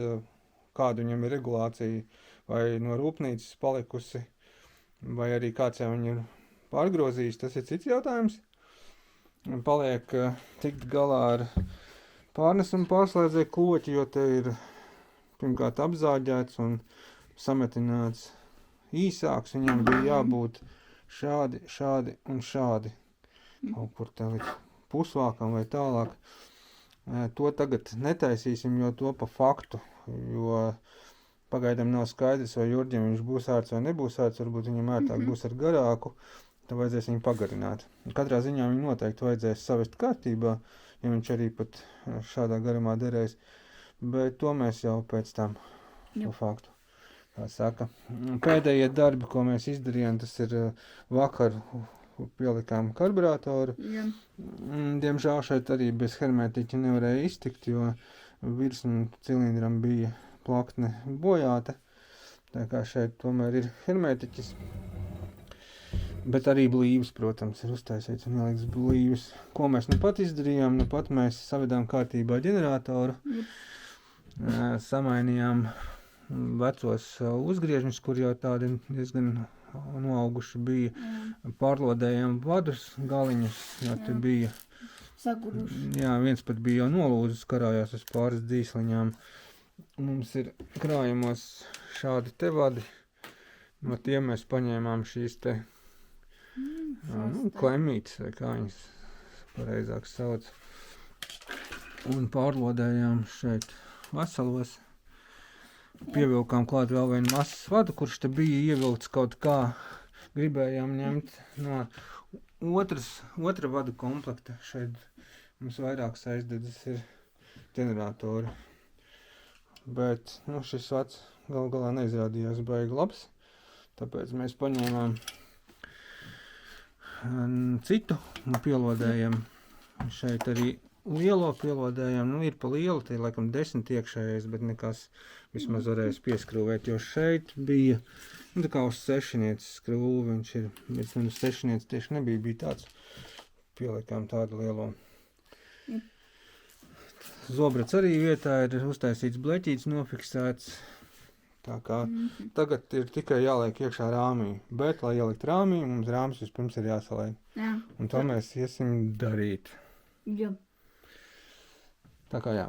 kāda viņam ir regulācija vai no rūpnīcas palikusi, vai arī kāds jau viņu ir pārgrozījis, tas ir cits jautājums. Paliek tikt galā ar pārnesumu pārslēdzēju kloķi, jo te ir pirmkārt apzāģēts un sametināts īsāks, viņam bija jābūt šādi, šādi un šādi. Kaut kur tā līdz pusvākam vai tālāk. To tagad netaisīsim, jo to pa faktu, jo pagaidām nav skaidrs, vai Jurģim viņš būs ērts vai nebūs ērts, varbūt viņam ērtāk būs ar garāku, tad vajadzēs viņu pagarināt. Katrā ziņā viņu noteikti vajadzēs savest kārtībā, ja viņš arī pat šādā garumā derēs, bet to mēs jau pēc tam pa faktu. Kā saka. Pēdējie darbi, ko mēs izdarījām, tas ir vakar pielikām karburātoru. Jā. Diemžēl šeit arī bez hermētiķa nevarēja iztikt, jo virsmu cilindram bija plakne bojāta. Tā kā šeit tomēr ir hermētiķis. Bet arī blīvs, protams, ir uztaisīts un ieliks blīvs. Ko mēs nu pat izdarījām? Nu pat mēs savedām kārtībā ģeneratoru. Samainījām vecos uzgriežņus, kur jau tādi diezgan noauguši bija. Pārlodējām vadus galiņus, jo te bija. Saguruši. Jā, viens pat bija jau nolūzis, karājās uz pāris dīsliņām. Mums ir krājumos šādi te vadi. No tiem mēs paņēmām šīs te klemītes, vai kā viņas pareizāk sauc. Un pārlodējām šeit veselos. Pievilkām klāt vēl vienu masas vadu, kurš te bija ievilkts kaut kā. Gribējām ņemt no otra vadu komplekta. Šeit mums vairākas aizdedzes ir ģeneratori. Bet šis vads gal galā neizrādījās baigi labs. Tāpēc mēs paņēmām citu un pielodējam šeit arī lielo pielodējām, ir pa lielu, tie laikam 10 iekšējais, bet nekas vismaz varēs pieskrūvēt, jo šeit bija, tā kā uz sešinieci skrūvi viņš ir, bet uz sešinieci tieši nebija, bija tāds, pielikām tādu lielo. Zobrats arī vietā ir uztaisīts bleķīts, nofiksēts, tā kā tagad ir tikai jāliek iekšā rāmī, bet, lai ielikt rāmī, mums rāms vispirms ir jāsaliek. Jā. Un to mēs iesim darīt. Jā. Tā kā jā.